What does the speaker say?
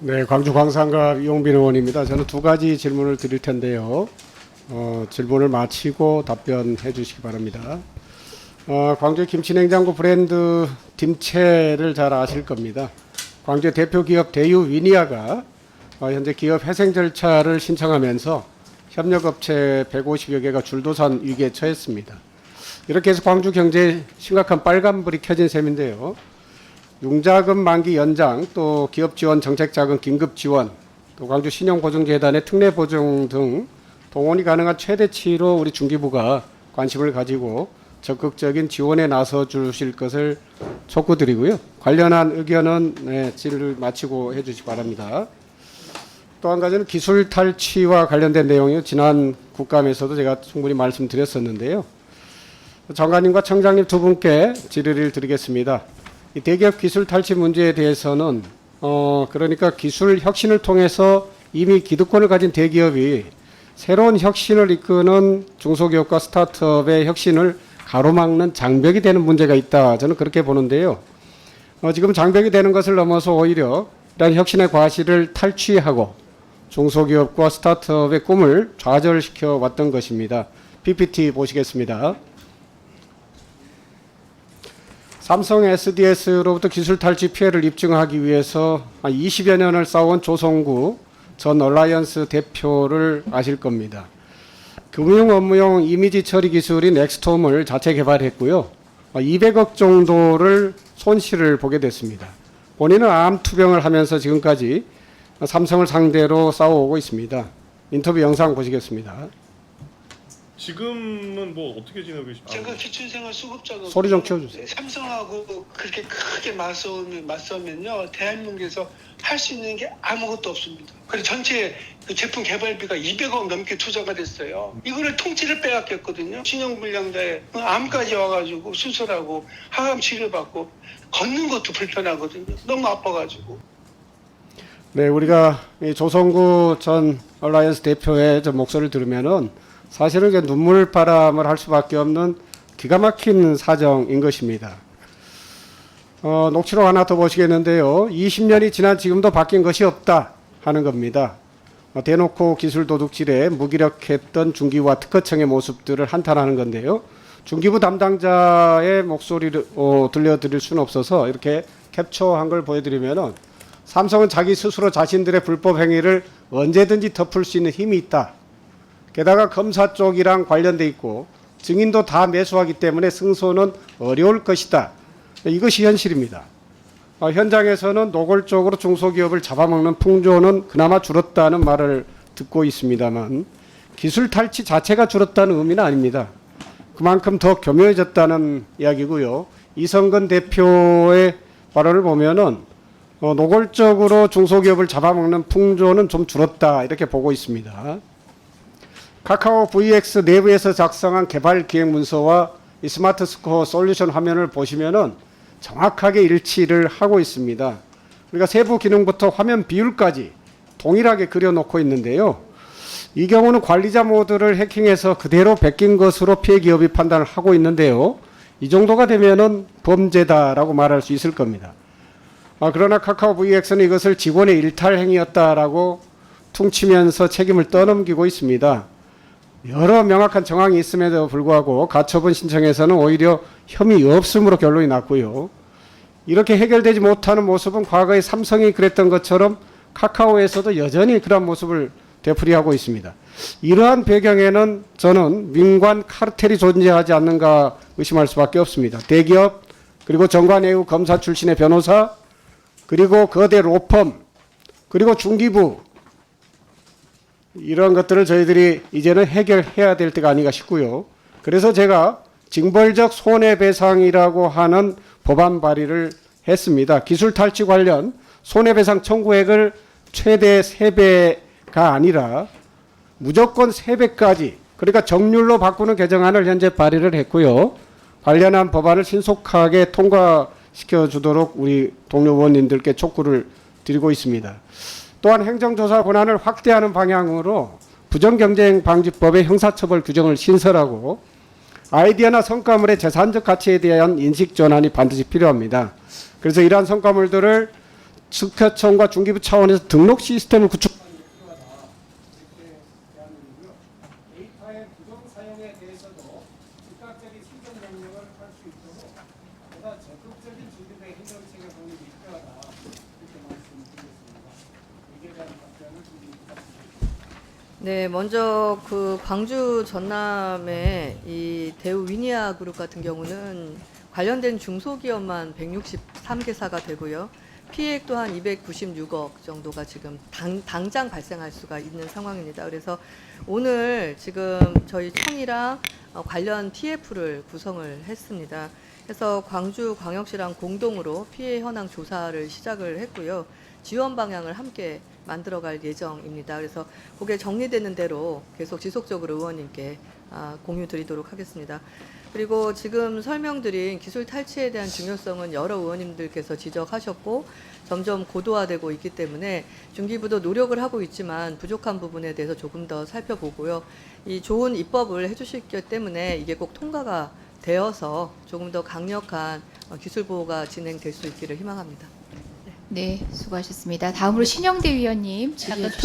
네, 광주 광산갑 이용빈 의원입니다. 저는 두 가지 질문을 드릴 텐데요. 질문을 마치고 답변해 주시기 바랍니다. 광주 김치냉장고 브랜드 딤채를 잘 아실 겁니다. 광주의 대표 기업 대유 위니아가 현재 기업 회생 절차를 신청하면서 협력업체 150여 개가 줄도산 위기에 처했습니다. 이렇게 해서 광주 경제에 심각한 빨간불이 켜진 셈인데요. 융자금 만기 연장, 또 기업 지원 정책자금 긴급 지원, 또 광주 신용보증재단의 특례 보증 등 동원이 가능한 최대치로 우리 중기부가 관심을 가지고 적극적인 지원에 나서 주실 것을 촉구드리고요. 관련한 의견은 질의를 마치고 해주시기 바랍니다. 또 한 가지는 기술 탈취와 관련된 내용이요. 지난 국감에서도 제가 충분히 말씀드렸었는데요. 장관님과 청장님 두 분께 질의를 드리겠습니다. 이 대기업 기술 탈취 문제에 대해서는 그러니까 기술 혁신을 통해서 이미 기득권을 가진 대기업이 새로운 혁신을 이끄는 중소기업과 스타트업의 혁신을 가로막는 장벽이 되는 문제가 있다. 저는 그렇게 보는데요. 지금 장벽이 되는 것을 넘어서 오히려 이러한 혁신의 과실을 탈취하고 중소기업과 스타트업의 꿈을 좌절시켜 왔던 것입니다. PPT 보시겠습니다. 삼성 SDS로부터 기술 탈취 피해를 입증하기 위해서 20여 년을 싸운 조성구 전 얼라이언스 대표를 아실 겁니다. 금융 업무용 이미지 처리 기술인 엑스톰을 자체 개발했고요. 200억 정도를 손실을 보게 됐습니다. 본인은 암 투병을 하면서 지금까지 삼성을 상대로 싸워오고 있습니다. 인터뷰 영상 보시겠습니다. 지금은 뭐 어떻게 지내고 계십니까? 제가 기초생활 수급자가 소리 좀 키워주세요. 삼성하고 그렇게 크게 맞서면요 대한민국에서 할 수 있는 게 아무것도 없습니다. 그리고 전체 그 제품 개발비가 200억 넘게 투자가 됐어요. 이거를 통째로 빼앗겼거든요. 신용불량자에 암까지 와가지고 수술하고 항암 치료받고 걷는 것도 불편하거든요. 너무 아파가지고. 네, 우리가 이 조성구 전 얼라이언스 대표의 저 목소리를 들으면은 사실은 이제 눈물바람을 할 수밖에 없는 기가 막힌 사정인 것입니다. 녹취록 하나 더 보시겠는데요. 20년이 지난 지금도 바뀐 것이 없다 하는 겁니다. 대놓고 기술 도둑질에 무기력했던 중기부와 특허청의 모습들을 한탄하는 건데요. 중기부 담당자의 목소리를 들려드릴 수는 없어서 이렇게 캡처한 걸 보여드리면은 삼성은 자기 스스로 자신들의 불법 행위를 언제든지 덮을 수 있는 힘이 있다. 게다가 검사 쪽이랑 관련돼 있고 증인도 다 매수하기 때문에 승소는 어려울 것이다. 이것이 현실입니다. 현장에서는 노골적으로 중소기업을 잡아먹는 풍조는 그나마 줄었다는 말을 듣고 있습니다만 기술 탈취 자체가 줄었다는 의미는 아닙니다. 그만큼 더 교묘해졌다는 이야기고요. 이성근 대표의 발언을 보면은 노골적으로 중소기업을 잡아먹는 풍조는 좀 줄었다 이렇게 보고 있습니다. 카카오 VX 내부에서 작성한 개발 기획 문서와 이 스마트 스코어 솔루션 화면을 보시면은 정확하게 일치를 하고 있습니다. 우리가 세부 기능부터 화면 비율까지 동일하게 그려놓고 있는데요. 이 경우는 관리자 모드를 해킹해서 그대로 베낀 것으로 피해 기업이 판단을 하고 있는데요. 이 정도가 되면은 범죄다라고 말할 수 있을 겁니다. 그러나 카카오 VX는 이것을 직원의 일탈 행위였다라고 퉁치면서 책임을 떠넘기고 있습니다. 여러 명확한 정황이 있음에도 불구하고 가처분 신청에서는 오히려 혐의 없음으로 결론이 났고요. 이렇게 해결되지 못하는 모습은 과거에 삼성이 그랬던 것처럼 카카오에서도 여전히 그런 모습을 되풀이하고 있습니다. 이러한 배경에는 저는 민관 카르텔이 존재하지 않는가 의심할 수밖에 없습니다. 대기업, 그리고 정관예우 검사 출신의 변호사, 그리고 거대 로펌, 그리고 중기부, 이런 것들을 저희들이 이제는 해결해야 될 때가 아닌가 싶고요. 그래서 제가 징벌적 손해배상이라고 하는 법안 발의를 했습니다. 기술 탈취 관련 손해배상 청구액을 최대 3배가 아니라 무조건 3배까지, 그러니까 정률로 바꾸는 개정안을 현재 발의를 했고요. 관련한 법안을 신속하게 통과시켜 주도록 우리 동료 의원님들께 촉구를 드리고 있습니다. 또한 행정조사 권한을 확대하는 방향으로 부정경쟁방지법의 형사처벌 규정을 신설하고 아이디어나 성과물의 재산적 가치에 대한 인식 전환이 반드시 필요합니다. 그래서 이러한 성과물들을 특허청과 중기부 차원에서 등록 시스템을 구축. 데이터의 부정 사용에 대해서도 즉각적인 수정 명령을 할 수 있도록 보다 적극적인 중기부의 행정체계 공유가 필요하다 이렇게 말씀드리겠습니다. 이에 대한 답변을 드립니다. 네, 먼저 그 광주 전남의 이 대우 위니아 그룹 같은 경우는 관련된 중소기업만 163개사가 되고요. 피해액 또한 296억 정도가 지금 당장 발생할 수가 있는 상황입니다. 그래서 오늘 지금 저희 청이랑 관련 TF를 구성을 했습니다. 그래서 광주광역시랑 공동으로 피해 현황 조사를 시작을 했고요. 지원 방향을 함께 만들어갈 예정입니다. 그래서 그게 정리되는 대로 계속 지속적으로 의원님께 공유 드리도록 하겠습니다. 그리고 지금 설명드린 기술 탈취에 대한 중요성은 여러 의원님들께서 지적하셨고 점점 고도화되고 있기 때문에 중기부도 노력을 하고 있지만 부족한 부분에 대해서 조금 더 살펴보고요. 이 좋은 입법을 해주시기 때문에 이게 꼭 통과가 되어서 조금 더 강력한 기술 보호가 진행될 수 있기를 희망합니다. 네, 수고하셨습니다. 다음으로 신영대 위원님 질의해 주시기